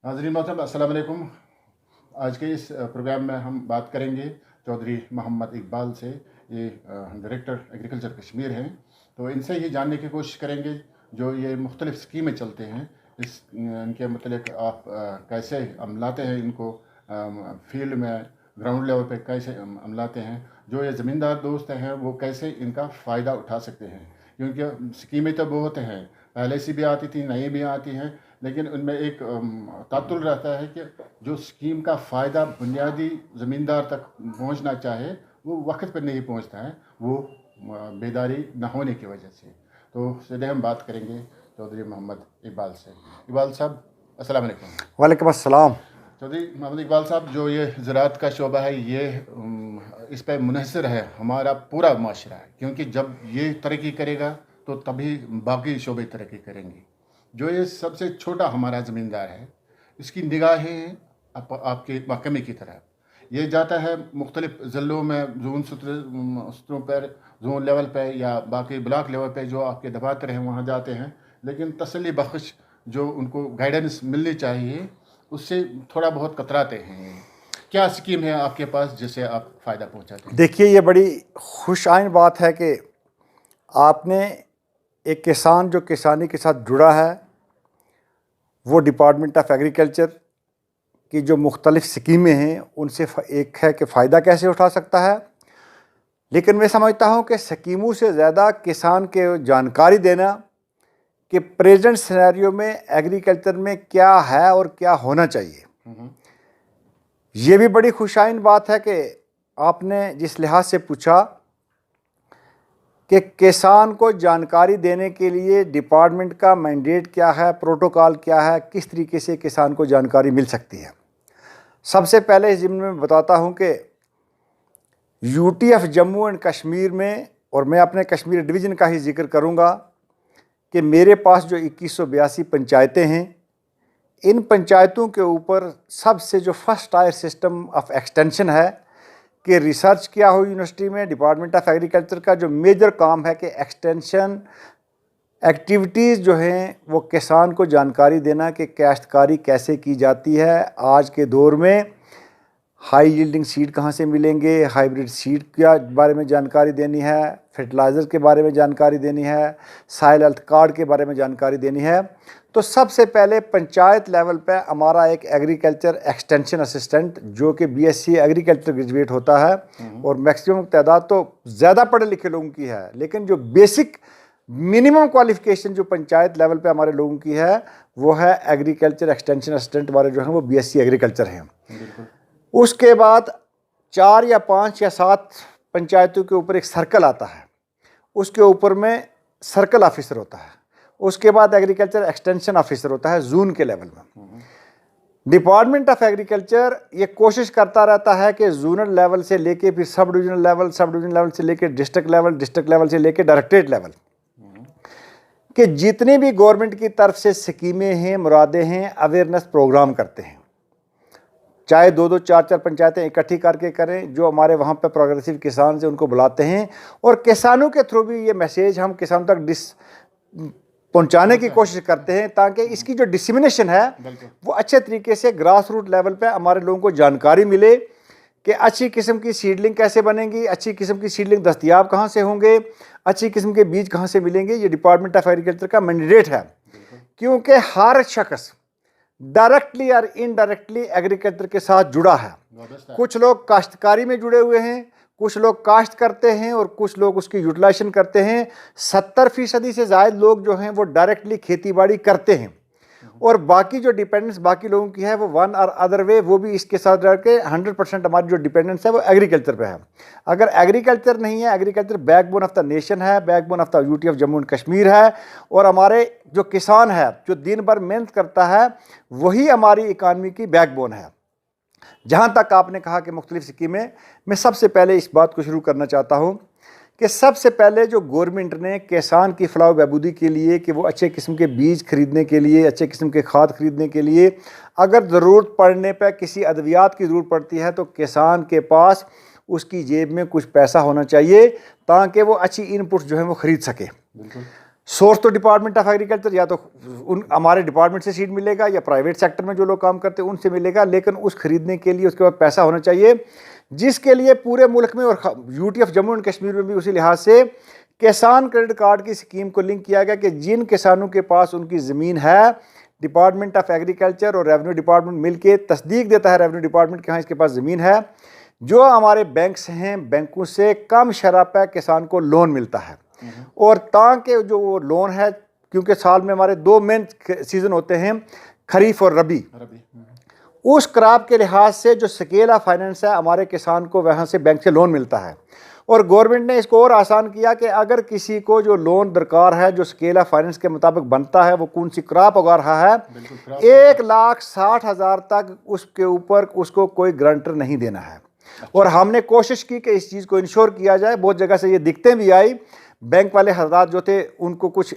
नाज़रीन मोहतरम, अस्सलाम वालेकुम। आज के इस प्रोग्राम में हम बात करेंगे चौधरी मोहम्मद इकबाल से। ये डायरेक्टर एग्रीकल्चर कश्मीर हैं। तो इनसे ही जानने की कोशिश करेंगे जो ये मुख्तलिफ़ स्कीमें चलते हैं, इनके मतलब आप कैसे अमलाते हैं इनको फील्ड में, ग्राउंड लेवल पे कैसे अमलाते हैं। जो ये ज़मींदार दोस्त हैं वो कैसे इनका फ़ायदा उठा सकते हैं, क्योंकि स्कीमें तो बहुत हैं, पहले से भी आती थी, नई भी आती हैं, लेकिन उनमें एक तातुल रहता है कि जो स्कीम का फ़ायदा बुनियादी ज़मींदार तक पहुंचना चाहे वो वक्त पर नहीं पहुंचता है, वो बेदारी न होने की वजह से। तो सीधे हम बात करेंगे चौधरी मोहम्मद इकबाल से। इकबाल साहब, अस्सलाम वालेकुम। वालेकुम अस्सलाम। चौधरी मोहम्मद इकबाल साहब, जो ये ज़राअत का शोबा है, ये इस पर मुनहसर है हमारा पूरा माशरा है, क्योंकि जब ये तरक्की करेगा तो तभी बाकी शोबे तरक्की करेंगे। जो ये सबसे छोटा हमारा ज़मींदार है, इसकी निगाहें आपके महकमे की तरफ, ये जाता है मुख्तलिफ़ ज़िलों में, जोन सतरों पर, जोन लेवल पर या बाकी ब्लॉक लेवल पर जो आपके दफातर हैं वहाँ जाते हैं, लेकिन तसल्ली बख्श जो उनको गाइडेंस मिलनी चाहिए उससे थोड़ा बहुत कतराते हैं। क्या स्कीम है आपके पास जिससे आप फ़ायदा पहुँचाते हैं? देखिए, ये बड़ी खुशआइन बात है कि आपने एक किसान जो किसानी के साथ जुड़ा है, वो डिपार्टमेंट ऑफ एग्रीकल्चर की जो मुख्तलिफ़ स्कीमें हैं उनसे एक है कि फ़ायदा कैसे उठा सकता है। लेकिन मैं समझता हूँ कि स्कीमों से ज़्यादा किसान के जानकारी देना कि प्रेजेंट सिनेरियो में एग्रीकल्चर में क्या है और क्या होना चाहिए, ये भी बड़ी खुशआइन बात है कि आपने जिस लिहाज से पूछा कि किसान को जानकारी देने के लिए डिपार्टमेंट का मैंडेट क्या है, प्रोटोकॉल क्या है, किस तरीके से किसान को जानकारी मिल सकती है। सबसे पहले इस ज़िम्मे में बताता हूं कि UT of Jammu and Kashmir में, और मैं अपने कश्मीर डिवीज़न का ही जिक्र करूंगा, कि मेरे पास जो 2182 पंचायतें हैं, इन पंचायतों के ऊपर सबसे जो first tier system of extension है कि रिसर्च किया हो यूनिवर्सिटी में, डिपार्टमेंट ऑफ एग्रीकल्चर का जो मेजर काम है कि एक्सटेंशन एक्टिविटीज़ जो हैं वो किसान को जानकारी देना कि काश्तकारी कैसे की जाती है। आज के दौर में हाई यील्डिंग सीड कहाँ से मिलेंगे, हाइब्रिड सीड के बारे में जानकारी देनी है, फर्टिलाइज़र के बारे में जानकारी देनी है, सॉइल हेल्थ कार्ड के बारे में जानकारी देनी है। तो सबसे पहले पंचायत लेवल पे हमारा एक एग्रीकल्चर एक्सटेंशन असिस्टेंट जो कि बीएससी एग्रीकल्चर ग्रेजुएट होता है, और मैक्सिमम तादाद तो ज़्यादा पढ़े लिखे लोगों की है, लेकिन जो बेसिक मिनिमम क्वालिफिकेशन जो पंचायत लेवल पे हमारे लोगों की है वो है एग्रीकल्चर एक्सटेंशन असिस्टेंट वाले जो हैं वो बीएससी एग्रीकल्चर हैं। उसके बाद 4 या 5 या 7 पंचायतों के ऊपर एक सर्कल आता है, उसके ऊपर में सर्कल ऑफिसर होता है, उसके बाद एग्रीकल्चर एक्सटेंशन ऑफिसर होता है जोन के लेवल में। डिपार्टमेंट ऑफ एग्रीकल्चर ये कोशिश करता रहता है कि जोनल लेवल से लेके फिर sub divisional level, sub divisional level से लेके डिस्ट्रिक्ट लेवल, डिस्ट्रिक्ट लेवल से लेके डायरेक्टरेट लेवल, कि जितनी भी गवर्नमेंट की तरफ से स्कीमें हैं, मुरादें हैं, अवेयरनेस प्रोग्राम करते हैं, चाहे 2-2, 4-4 पंचायतें इकट्ठी करके करें, जो हमारे वहाँ पे प्रोग्रेसिव किसान से उनको बुलाते हैं, और किसानों के थ्रू भी ये मैसेज हम किसानों तक पहुंचाने की कोशिश करते हैं, ताकि इसकी जो डिसमिनेशन है वो अच्छे तरीके से ग्रास रूट लेवल पे हमारे लोगों को जानकारी मिले कि अच्छी किस्म की सीडलिंग कैसे बनेंगी, अच्छी किस्म की सीडलिंग दस्तयाब कहाँ से होंगे, अच्छी किस्म के बीज कहाँ से मिलेंगे। ये डिपार्टमेंट ऑफ एग्रीकल्चर का मैंडेट है, क्योंकि हर शख्स डायरेक्टली और इनडायरेक्टली एग्रीकल्चर के साथ जुड़ा है। कुछ लोग काश्तकारी में जुड़े हुए हैं, कुछ लोग काश्त करते हैं और कुछ लोग उसकी यूटिलाइजेशन करते हैं। 70% से ज़्यादा लोग जो हैं वो डायरेक्टली खेती बाड़ी करते हैं, और बाकी जो डिपेंडेंस बाकी लोगों की है वो वन और अदर वे, वो भी इसके साथ रह के 100% हमारी जो डिपेंडेंस है वो एग्रीकल्चर पे है। अगर एग्रीकल्चर नहीं है, agriculture backbone of the nation है, backbone of the UT of Jammu and Kashmir है, और हमारे जो किसान है जो दिन भर मेहनत करता है वही हमारी इकानमी की बैकबोन है। जहाँ तक आपने कहा कि मुख्तलिफ स्कीमें, मैं सबसे पहले इस बात को शुरू करना चाहता हूँ कि सबसे पहले जो गवर्नमेंट ने किसान की फलाह बहबूदी के लिए कि वो अच्छे किस्म के बीज खरीदने के लिए, अच्छे किस्म के खाद खरीदने के लिए अगर ज़रूरत पड़ने पर किसी अद्वियात की ज़रूरत पड़ती है तो किसान के पास उसकी जेब में कुछ पैसा होना चाहिए ताकि वो अच्छी इनपुट जो है वो ख़रीद सके। सोर्स तो डिपार्टमेंट ऑफ एग्रीकल्चर या तो उन हमारे डिपार्टमेंट से सीड मिलेगा या प्राइवेट सेक्टर में जो लोग काम करते हैं उनसे मिलेगा, लेकिन उस खरीदने के लिए उसके बाद पैसा होना चाहिए, जिसके लिए पूरे मुल्क में और UT of Jammu and Kashmir में भी उसी लिहाज से किसान क्रेडिट कार्ड की स्कीम को लिंक किया गया कि जिन किसानों के पास उनकी ज़मीन है, डिपार्टमेंट ऑफ एग्रीकल्चर और रेवेन्यू डिपार्टमेंट मिलके तस्दीक देता है रेवेन्यू डिपार्टमेंट के हाँ इसके पास ज़मीन है, जो हमारे बैंक्स हैं बैंकों से कम शरह पर किसान को लोन मिलता है। और ताकि जो वो लोन है, क्योंकि साल में हमारे 2 मेन सीज़न होते हैं, खरीफ और रबी, उस क्रॉप के लिहाज से जो स्केल ऑफ फाइनेंस है हमारे किसान को वहाँ से बैंक से लोन मिलता है। और गवर्नमेंट ने इसको और आसान किया कि अगर किसी को जो लोन दरकार है जो स्केल ऑफ फाइनेंस के मुताबिक बनता है, वो कौन सी क्रॉप उगा रहा है, 1,60,000 तक उसके ऊपर उसको कोई गारंटर नहीं देना है। और हमने कोशिश की कि इस चीज़ को इंश्योर किया जाए। बहुत जगह से ये दिक्कतें भी आई, बैंक वाले हजरात जो थे उनको कुछ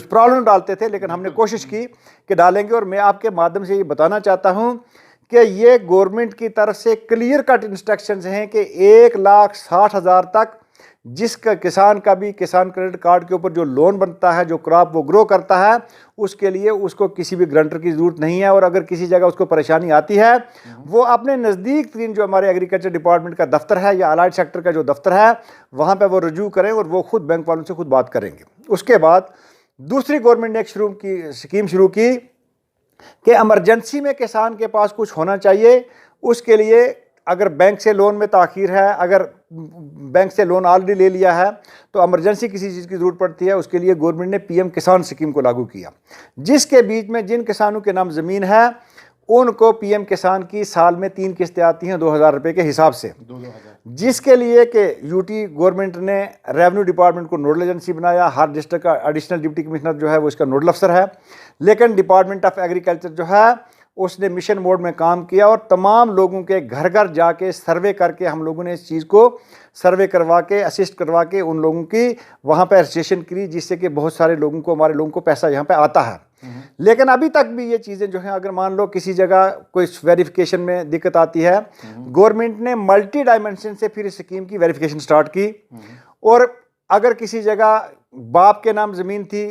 प्रॉब्लम डालते थे, लेकिन हमने कोशिश की कि डालेंगे। और मैं आपके माध्यम से ये बताना चाहता हूँ कि ये गवर्नमेंट की तरफ से क्लियर कट इंस्ट्रक्शंस हैं कि 1,60,000 तक जिसका किसान का भी किसान क्रेडिट कार्ड के ऊपर जो लोन बनता है, जो क्रॉप वो ग्रो करता है, उसके लिए उसको किसी भी गारंटर की ज़रूरत नहीं है। और अगर किसी जगह उसको परेशानी आती है, वो अपने नज़दीक तरीन जो हमारे एग्रीकल्चर डिपार्टमेंट का दफ्तर है या अलाइड सेक्टर का जो दफ्तर है, वहाँ पर वो रजू करें और वो खुद बैंक वालों से खुद बात करेंगे। उसके बाद दूसरी गवर्नमेंट ने एक स्कीम शुरू की कि इमरजेंसी में किसान के पास कुछ होना चाहिए। उसके लिए अगर बैंक से लोन में ताख़ीर है, अगर बैंक से लोन ऑलरेडी ले लिया है, तो इमरजेंसी किसी चीज़ की ज़रूरत पड़ती है, उसके लिए गवर्नमेंट ने पीएम किसान स्कीम को लागू किया, जिसके बीच में जिन किसानों के नाम ज़मीन है उनको पीएम किसान की साल में 3 किस्तें आती हैं 2,000 रुपये के हिसाब से, जिसके लिए कि यूटी गवर्नमेंट ने रेवेन्यू डिपार्टमेंट को नोडल एजेंसी बनाया। हर डिस्ट्रिक्ट का एडिशनल डिप्टी कमिश्नर जो है वो इसका नोडल अफसर है, लेकिन डिपार्टमेंट ऑफ एग्रीकल्चर जो है उसने मिशन मोड में काम किया और तमाम लोगों के घर घर जाके सर्वे करके हम लोगों ने इस चीज़ को सर्वे करवा के असिस्ट करवा के उन लोगों की वहाँ पर रजिस्ट्रेशन करी, जिससे कि बहुत सारे लोगों को हमारे लोगों को पैसा यहाँ पे आता है। लेकिन अभी तक भी ये चीज़ें जो हैं, अगर मान लो किसी जगह कोई वेरिफिकेशन में दिक्कत आती है, गवर्नमेंट ने मल्टी डायमेंशन से फिर इस स्कीम की वेरिफिकेशन स्टार्ट की। और अगर किसी जगह बाप के नाम ज़मीन थी,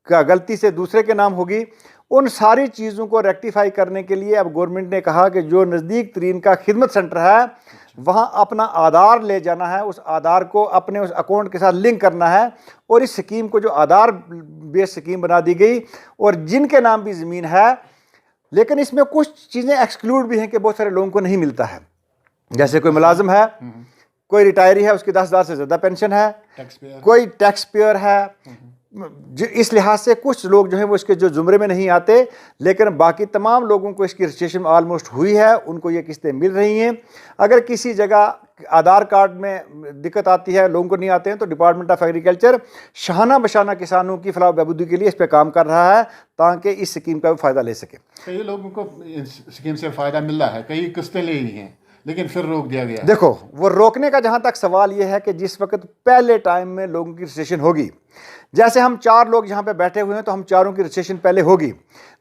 गलती से दूसरे के नाम होगी, उन सारी चीज़ों को रेक्टिफाई करने के लिए अब गवर्नमेंट ने कहा कि जो नज़दीक तरीन का खिदमत सेंटर है वहाँ अपना आधार ले जाना है, उस आधार को अपने उस अकाउंट के साथ लिंक करना है। और इस स्कीम को जो आधार बेस्ड स्कीम बना दी गई, और जिनके नाम भी ज़मीन है, लेकिन इसमें कुछ चीज़ें एक्सक्लूड भी हैं कि बहुत सारे लोगों को नहीं मिलता है। जैसे कोई मुलाजिम है, कोई रिटायरी है, उसकी 10,000 से ज़्यादा पेंशन है, कोई टैक्स पेयर है, इस लिहाज से कुछ लोग जो हैं वो इसके जो ज़ुमरे में नहीं आते, लेकिन बाकी तमाम लोगों को इसकी रजिस्ट्रेशन ऑलमोस्ट हुई है, उनको ये किस्तें मिल रही हैं। अगर किसी जगह आधार कार्ड में दिक्कत आती है, लोगों को नहीं आते हैं, तो डिपार्टमेंट ऑफ एग्रीकल्चर शाना बशाना किसानों की फलाह बहबूदी के लिए इस पर काम कर रहा है ताकि इस स्कीम का भी फ़ायदा ले सके। कई लोगों को इस स्कीम से फ़ायदा मिल रहा है, कई किस्तें ले ली हैं, लेकिन फिर रोक दिया गया। देखो, वो रोकने का जहाँ तक सवाल ये है कि जिस वक्त पहले टाइम में लोगों की रजिस्ट्रेशन होगी, जैसे हम 4 लोग यहाँ पे बैठे हुए हैं तो हम चारों की रजिस्ट्रेशन पहले होगी,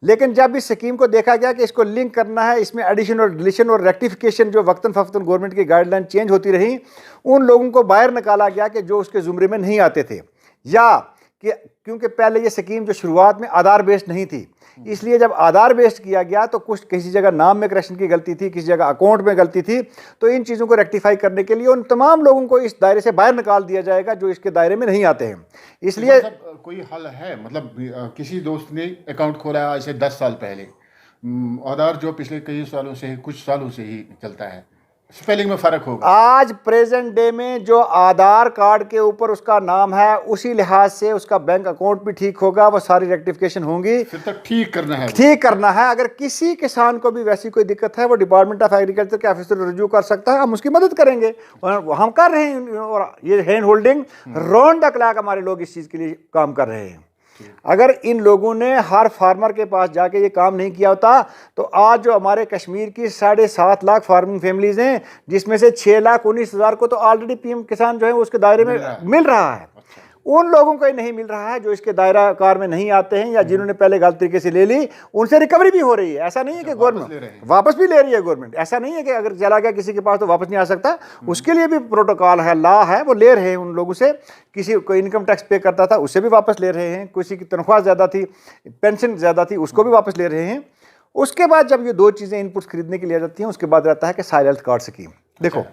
लेकिन जब इस स्कीम को देखा गया कि इसको लिंक करना है, इसमें एडिशन और डिलीशन और रेक्टिफिकेशन जो वक्तन फ़वक्तन गवर्नमेंट की गाइडलाइन चेंज होती रही, उन लोगों को बाहर निकाला गया कि जो उसके ज़ुमरे में नहीं आते थे, या कि क्योंकि पहले ये स्कीम जो शुरुआत में आधार बेस्ड नहीं थी, इसलिए जब आधार बेस्ड किया गया तो कुछ किसी जगह नाम में करेक्शन की गलती थी, किसी जगह अकाउंट में गलती थी। तो इन चीज़ों को रेक्टिफाई करने के लिए उन तमाम लोगों को इस दायरे से बाहर निकाल दिया जाएगा जो इसके दायरे में नहीं आते हैं। इसलिए मतलब कोई हल है, मतलब किसी दोस्त ने अकाउंट खोला है ऐसे 10 साल पहले, आधार जो पिछले कई सालों से कुछ सालों से ही चलता है, स्पेलिंग में फ़र्क होगा। आज प्रेजेंट डे में जो आधार कार्ड के ऊपर उसका नाम है, उसी लिहाज से उसका बैंक अकाउंट भी ठीक होगा, वो सारी रेक्टिफिकेशन होंगी। फिर तक ठीक करना है, ठीक करना है। अगर किसी किसान को भी वैसी कोई दिक्कत है, वो डिपार्टमेंट ऑफ एग्रीकल्चर के ऑफिसर को रजू कर सकता है, हम उसकी मदद करेंगे और हम कर रहे हैं। और ये hand holding round the clock हमारे लोग इस चीज़ के लिए काम कर रहे हैं। अगर इन लोगों ने हर फार्मर के पास जाके ये काम नहीं किया होता, तो आज जो हमारे कश्मीर की 7.5 लाख फार्मिंग फैमिलीज हैं, जिसमें से 6,19,000 को तो ऑलरेडी पीएम किसान जो है उसके दायरे में मिल रहा है। उन लोगों को ही नहीं मिल रहा है जो इसके दायरा कार में नहीं आते हैं या जिन्होंने पहले गलत तरीके से ले ली, उनसे रिकवरी भी हो रही है। ऐसा नहीं है कि गवर्नमेंट वापस भी ले रही है, गवर्नमेंट ऐसा नहीं है कि अगर चला गया किसी के पास तो वापस नहीं आ सकता, उसके लिए भी प्रोटोकॉल है, लॉ है, वो ले रहे हैं उन लोगों से। किसी को इनकम टैक्स पे करता था उससे भी वापस ले रहे हैं, किसी की तनख्वाह ज़्यादा थी, पेंशन ज़्यादा थी, उसको भी वापस ले रहे हैं। उसके बाद जब ये दो चीज़ें इनपुट्स खरीदने के लिए जाती हैं, उसके बाद रहता है कि सॉइल हेल्थ कार्ड स्कीम। देखो,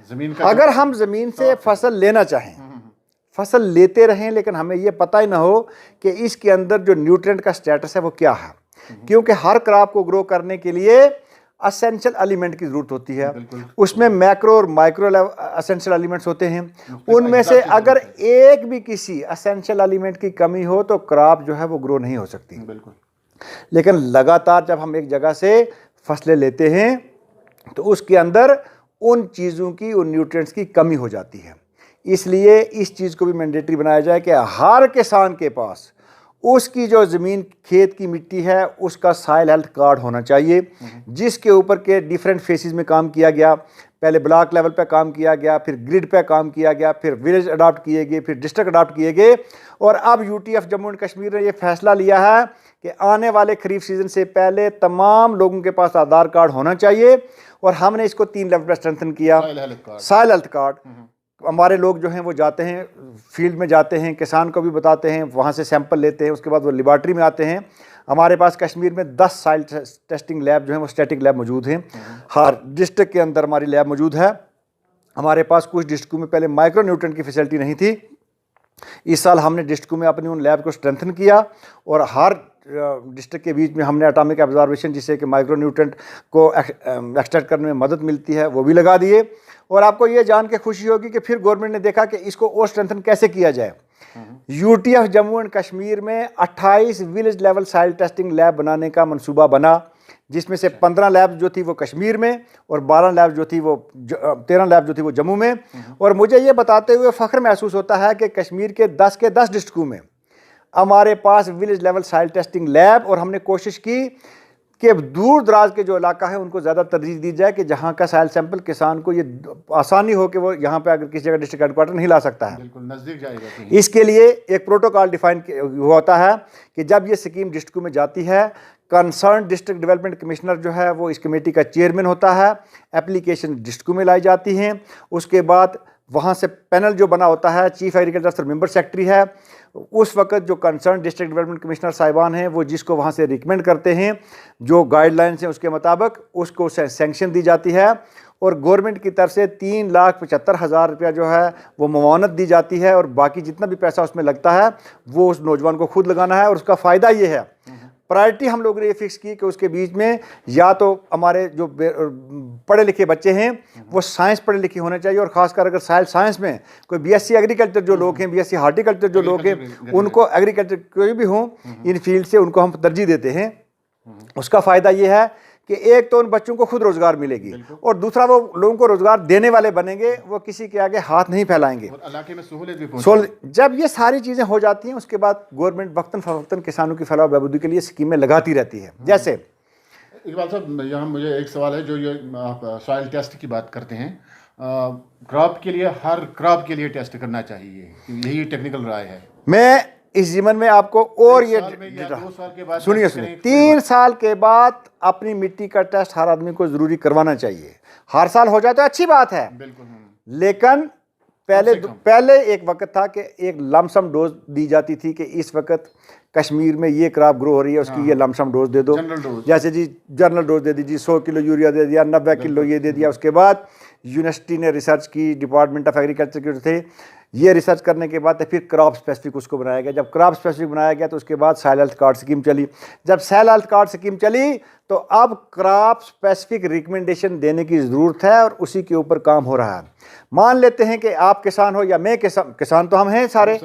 जमीन का अगर हम ज़मीन से फसल लेना चाहें, फसल लेते रहें, लेकिन हमें ये पता ही ना हो कि इसके अंदर जो न्यूट्रिएंट का स्टेटस है वो क्या है, क्योंकि हर क्रॉप को ग्रो करने के लिए असेंशियल एलिमेंट की ज़रूरत होती है। उसमें मैक्रो और माइक्रो असेंशियल एलिमेंट्स होते हैं। उनमें से अगर एक भी किसी असेंशियल एलिमेंट की कमी हो तो क्रॉप जो है वो ग्रो नहीं हो सकती। बिल्कुल। लेकिन लगातार जब हम एक जगह से फसलें लेते हैं तो उसके अंदर उन चीज़ों की, उन न्यूट्रिएंट्स की कमी हो जाती है। इसलिए इस चीज़ को भी मैंडेटरी बनाया जाए कि हर किसान के पास उसकी जो ज़मीन, खेत की मिट्टी है, उसका सॉइल हेल्थ कार्ड होना चाहिए, जिसके ऊपर के डिफरेंट फेसेस में काम किया गया। पहले ब्लॉक लेवल पे काम किया गया, फिर ग्रिड पे काम किया गया, फिर विलेज अडॉप्ट किए गए, फिर डिस्ट्रिक्ट अडॉप्ट किए गए, और अब यूटीएफ जम्मू एंड कश्मीर ने ये फैसला लिया है कि आने वाले खरीफ सीजन से पहले तमाम लोगों के पास आधार कार्ड होना चाहिए। और हमने इसको 3 लेवल पर स्ट्रेंथन किया। सॉइल हेल्थ कार्ड, हमारे लोग जो हैं वो जाते हैं, फील्ड में जाते हैं, किसान को भी बताते हैं, वहाँ से सैंपल लेते हैं, उसके बाद वो लेबॉर्ट्री में आते हैं। हमारे पास कश्मीर में 10 सॉइल टेस्टिंग लैब जो हैं वो स्टैटिक लैब मौजूद हैं। हर डिस्ट्रिक्ट के अंदर हमारी लैब मौजूद है। हमारे पास कुछ डिस्ट्रिक्टों में पहले माइक्रो न्यूट्रिएंट की फैसिलिटी नहीं थी। इस साल हमने डिस्ट्रिक्टों में अपनी उन लैब को स्ट्रेंथन किया और हर डिस्ट्रिक्ट के बीच में हमने एटॉमिक ऑब्जर्वेशन, जिससे कि माइक्रो न्यूट्रिएंट को एक्सट्रैक्ट करने में मदद मिलती है, वो भी लगा दिए। और आपको ये जान के खुशी होगी कि फिर गवर्नमेंट ने देखा कि इसको और स्ट्रेंथन कैसे किया जाए। यूटीएफ जम्मू एंड कश्मीर में 28 village level soil testing lab बनाने का मंसूबा बना, जिसमें से 15 लैब जो थी वो कश्मीर में और 12 लैब जो थी वो 13 लैब जो थी वो जम्मू में। और मुझे ये बताते हुए फ़ख्र महसूस होता है कि कश्मीर के 10 डिस्ट्रिक्टों में हमारे पास village level soil testing lab, और हमने कोशिश की कि दूर दराज के जो इलाका है उनको ज़्यादा तरजीह दी जाए कि जहाँ का सॉइल सैंपल किसान को ये आसानी हो कि वो यहाँ पे अगर किसी जगह डिस्ट्रिक्ट हेडक्वार्टर नहीं ला सकता है, बिल्कुल नज़दीक जाएगा। इसके लिए एक प्रोटोकॉल डिफाइन होता है कि जब ये स्कीम डिस्ट्रिक्ट में जाती है, कंसर्न डिस्ट्रिक्ट डेवलपमेंट कमिश्नर जो है वो इस कमेटी का चेयरमैन होता है। एप्लीकेशन डिस्ट्रिक्ट में लाई जाती हैं। उसके बाद वहाँ से पैनल जो बना होता है, चीफ एग्रीकल्चर अफसर मेंबर सेक्रेटरी है, उस वक्त जो कंसर्न डिस्ट्रिक्ट डेवलपमेंट कमिश्नर साहिबान हैं वो जिसको वहाँ से रिकमेंड करते हैं, जो गाइडलाइंस हैं उसके मुताबिक उसको सैंक्शन दी जाती है। और गवर्नमेंट की तरफ से 3,75,000 रुपया जो है वो मुआवनत दी जाती है, और बाकी जितना भी पैसा उसमें लगता है वो उस नौजवान को खुद लगाना है। और उसका फ़ायदा ये है, प्रायोरिटी हम लोगों ने ये फिक्स की कि उसके बीच में या तो हमारे जो पढ़े लिखे बच्चे हैं वो साइंस पढ़े लिखे होने चाहिए, और ख़ासकर अगर साइंस में कोई बीएससी एग्रीकल्चर जो लोग हैं, बीएससी हार्टिकल्चर जो लोग हैं, उनको एग्रीकल्चर कोई भी हों इन फील्ड से उनको हम तरजीह देते हैं। उसका फ़ायदा ये है कि एक तो उन बच्चों को खुद रोज़गार मिलेगी, और दूसरा वो लोगों को रोज़गार देने वाले बनेंगे, वो किसी के आगे हाथ नहीं फैलाएंगे। इलाके में सहूलियत भी जब ये सारी चीज़ें हो जाती हैं उसके बाद गवर्नमेंट वक्तन फ़वक्तन किसानों की फलाह बहबूदी के लिए स्कीमें लगाती रहती है। जैसे इकबाल साहब, यहाँ मुझे एक सवाल है, जो ये आप सॉइल टेस्ट की बात करते हैं, क्रॉप के लिए, हर क्रॉप के लिए टेस्ट करना चाहिए, यही टेक्निकल राय है। मैं इस जीवन में आपको और ये सुनिए 3 साल के बाद अपनी मिट्टी का टेस्ट हर आदमी को जरूरी करवाना चाहिए। हर साल हो जाए तो अच्छी बात है, लेकिन पहले एक वक्त था कि एक लमसम डोज दी जाती थी कि इस वक्त कश्मीर में ये क्रॉप ग्रो हो रही है, उसकी ये लमसम डोज दे दो। जैसे जी जनरल डोज दे दीजिए, 100 किलो यूरिया दे दिया, 90 किलो ये दे दिया। उसके बाद यूनिवर्सिटी ने रिसर्च की, डिपार्टमेंट ऑफ एग्रीकल्चर के थे, ये रिसर्च करने के बाद फिर क्रॉप स्पेसिफिक उसको बनाया गया। जब क्रॉप स्पेसिफिक बनाया गया तो उसके बाद सॉइल हेल्थ कार्ड स्कीम चली। जब सॉइल हेल्थ कार्ड स्कीम चली तो अब क्रॉप स्पेसिफिक रिकमेंडेशन देने की ज़रूरत है, और उसी के ऊपर काम हो रहा है। मान लेते हैं कि आप किसान हो या मैं किसान तो हम हैं सारे,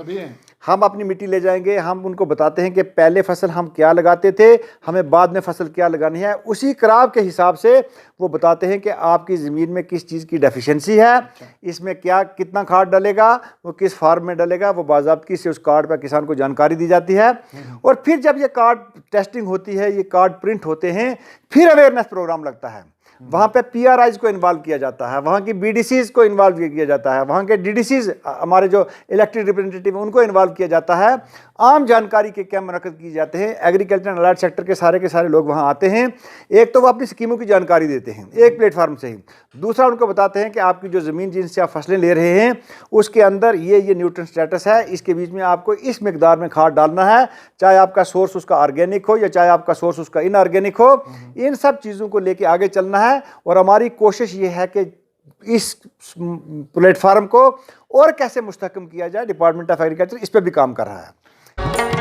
हम अपनी मिट्टी ले जाएंगे, हम उनको बताते हैं कि पहले फसल हम क्या लगाते थे, हमें बाद में फसल क्या लगानी है। उसी क्रॉप के हिसाब से वो बताते हैं कि आपकी ज़मीन में किस चीज़ की डेफिशिएंसी है, इसमें क्या कितना खाद डलेगा, वो किस फार्म में डलेगा, वो बाज़ाब्ती से उस कार्ड पर किसान को जानकारी दी जाती है। और फिर जब ये कार्ड टेस्टिंग होती है, ये कार्ड प्रिंट होते हैं, फिर अवेयरनेस प्रोग्राम लगता है वहाँ पे PRIs को इन्वॉल्व किया जाता है, वहाँ की BDCs को इन्वॉल्व किया जाता है, वहाँ के DDCs हमारे जो इलेक्टेड रिप्रेजेंटेटिव उनको इन्वॉल्व किया जाता है। आम जानकारी के कैंप मुनक्किद किए जाते हैं, एग्रीकल्चर एंड अलर्ट सेक्टर के सारे लोग वहाँ आते हैं। एक तो वो अपनी स्कीमों की जानकारी देते हैं एक प्लेटफार्म से ही, दूसरा उनको बताते हैं कि आपकी जो ज़मीन जिनसे आप फसलें ले रहे हैं उसके अंदर ये न्यूट्रिएंट स्टेटस है, इसके बीच में आपको इस मिकदार में खाद डालना है, चाहे आपका सोर्स उसका ऑर्गेनिक हो या चाहे आपका सोर्स उसका इनऑर्गेनिक हो। इन सब चीज़ों को लेके आगे चलना है और हमारी कोशिश ये है कि इस प्लेटफार्म को और कैसे मुस्तहकम किया जाए। डिपार्टमेंट ऑफ एग्रीकल्चर इस पर भी काम कर रहा है।